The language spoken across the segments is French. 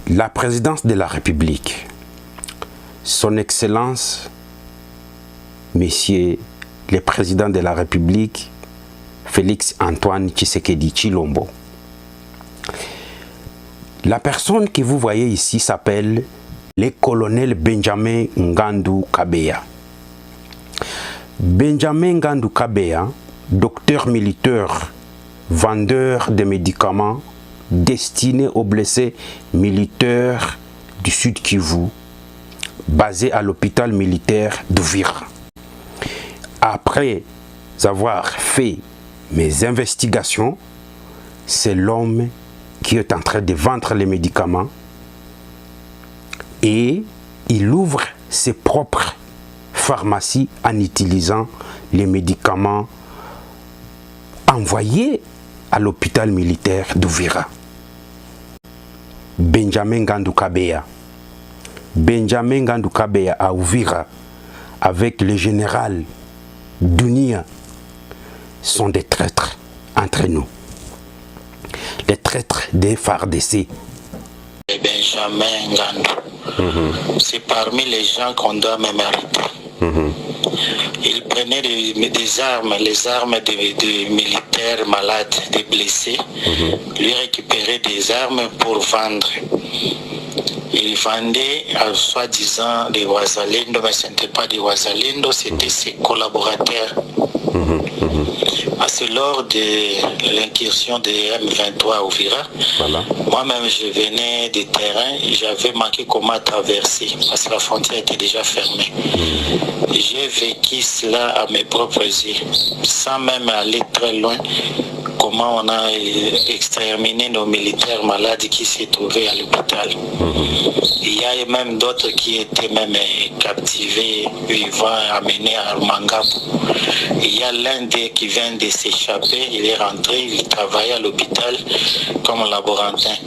La présidence de la République, son Excellence, Monsieur le Président de la République, Félix Antoine Tshisekedi Tshilombo. La personne que vous voyez ici s'appelle le colonel Benjamin Ngandou Kabeya. Benjamin Ngandou Kabeya, docteur militaire, vendeur de médicaments destinés aux blessés militaires du Sud Kivu, basé à l'hôpital militaire d'Uvira. Après avoir fait mes investigations, c'est l'homme qui est en train de vendre les médicaments et il ouvre ses propres pharmacies en utilisant les médicaments envoyés à l'hôpital militaire d'Uvira. Benjamin Ngandou Kabeya. Benjamin Ngandou Kabeya à Uvira avec le général Dunia sont des traîtres entre nous. Les traîtres des FARDC. Benjamin Ngandou, c'est parmi les gens qu'on doit même arrêter. Il prenait des armes, les armes des militaires malades, des blessés, lui récupérait des armes pour vendre. Il vendait soi-disant des Wazalendo, mais ce n'était pas des Wazalendo, c'était ses collaborateurs. C'est lors de l'incursion de M23 à Uvira. Voilà. Moi-même, je venais des terrains et j'avais manqué comment traverser parce que la frontière était déjà fermée. J'ai vécu cela à mes propres yeux, sans même aller très loin. Comment on a exterminé nos militaires malades qui s'est trouvé à l'hôpital. Il y a même d'autres qui étaient même captivés, vivants, amenés à Mangabou. Il y a l'un d'eux qui vient de s'échapper, il est rentré, il travaillait à l'hôpital comme laborantin.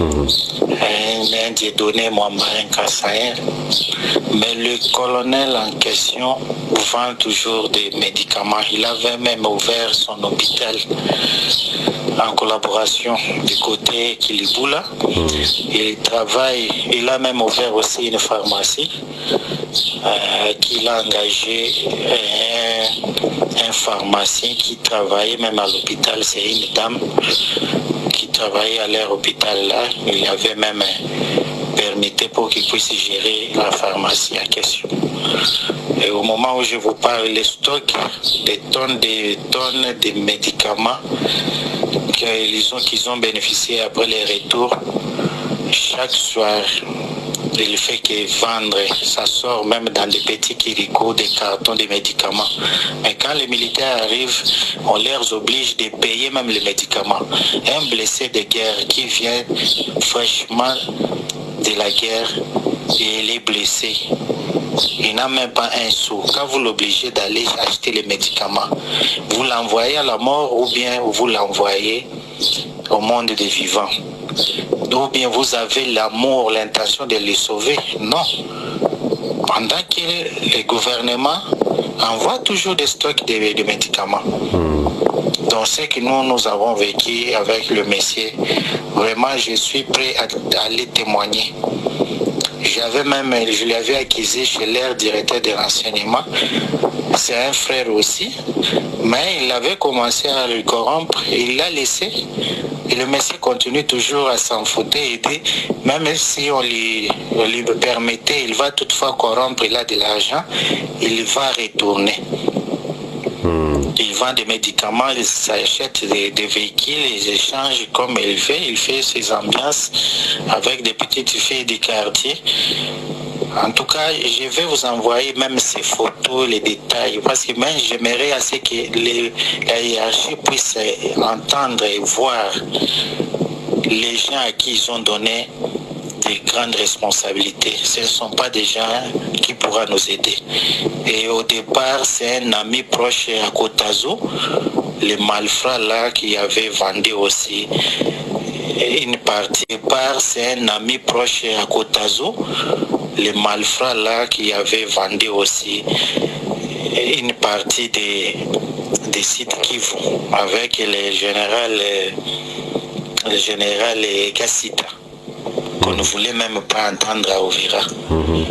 Un Dieu donné, Mwambarin Kassaïen. Mais le colonel en question vend toujours des médicaments. Il avait même ouvert son hôpital en collaboration du côté Kiliboula. Il travaille, il a même ouvert aussi une pharmacie qu'il a engagé un pharmacien qui travaillait même à l'hôpital. C'est une dame qui travaillait à leur hôpital là. Il avait même permis pour qu'il puisse gérer la pharmacie en question. Et au moment où je vous parle, les stocks, des tonnes de médicaments qu'ils ont bénéficié après les retours, chaque soir, il fait que vendre, ça sort même dans des petits kirikos, des cartons de médicaments. Mais quand les militaires arrivent, on les oblige de payer même les médicaments. Un blessé de guerre qui vient fraîchement de la guerre et il est blessé, il n'a même pas un sou. Quand vous l'obligez d'aller acheter les médicaments, vous l'envoyez à la mort ou bien vous l'envoyez au monde des vivants. Ou bien vous avez l'amour, l'intention de les sauver. Non. Pendant que le gouvernement envoie toujours des stocks de médicaments. Donc ce que nous avons vécu avec le monsieur, vraiment je suis prêt à aller témoigner. Je l'avais accusé chez leur directeur de renseignement. C'est un frère aussi, mais il avait commencé à le corrompre, il l'a laissé. Et le monsieur continue toujours à s'en foutre, aider. Même si on lui permettait, il va toutefois corrompre, il a de l'argent, il va retourner. Il vend des médicaments, il s'achète des véhicules, il échange comme il fait ses ambiances avec des petites filles du quartier. En tout cas, je vais vous envoyer même ces photos, les détails, parce que même j'aimerais assez que la hiérarchie puisse entendre et voir les gens à qui ils ont donné des grandes responsabilités. Ce ne sont pas des gens qui pourront nous aider. Et au départ, c'est un ami proche à Kotazo, le malfrat là qui avait vendu aussi une partie. Au départ, c'est un ami proche à Kotazo, le malfrat là qui avait vendu aussi une partie des sites Kivu avec le général Kassita. qu'on ne voulait même pas entendre à Uvira. Oui.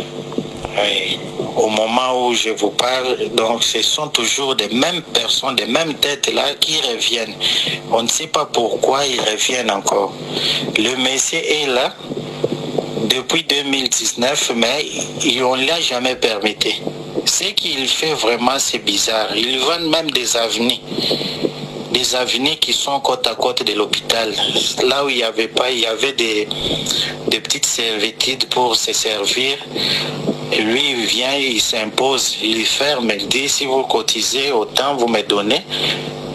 Au moment où je vous parle, donc ce sont toujours des mêmes personnes, des mêmes têtes là qui reviennent. On ne sait pas pourquoi ils reviennent encore. Le Messie est là depuis 2019, mais on ne l'a jamais permis. Ce qu'il fait vraiment, c'est bizarre. Ils vendent même des avenues. Des avenues qui sont côte à côte de l'hôpital. Là où il n'y avait pas, il y avait des petites servitudes pour se servir. Et lui, il vient, il s'impose, il ferme, il dit si vous cotisez, autant vous me donnez.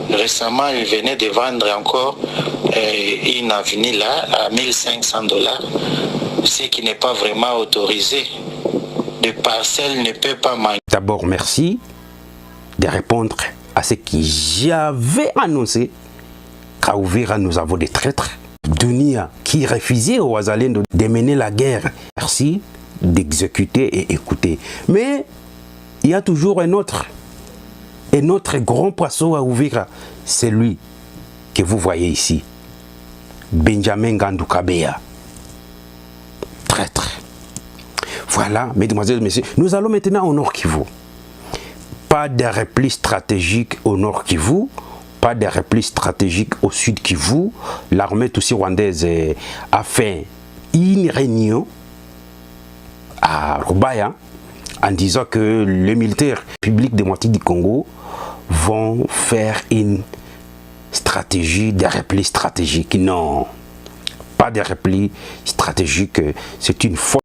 Récemment, il venait de vendre encore une avenue là à $1500, ce qui n'est pas vraiment autorisé. De parcelles ne peut pas manquer. D'abord, merci de répondre à ce que j'avais annoncé. Qu'à Uvira, nous avons des traîtres. Dunia qui refusait aux Wazalendo de mener la guerre. Merci d'exécuter et écouter. Mais il y a toujours un autre grand poisson à Uvira. C'est lui que vous voyez ici. Benjamin Ngandou Kabeya. Traître. Voilà, mesdemoiselles et messieurs, nous allons maintenant au Nord Kivu. Pas de repli stratégique au Nord Kivu, pas de repli stratégique au Sud Kivu. L'armée aussi rwandaise a fait une réunion à Rubaya en disant que les militaires publics démocratiques du Congo vont faire une stratégie de repli stratégique. Non, pas de repli stratégique, c'est une faute.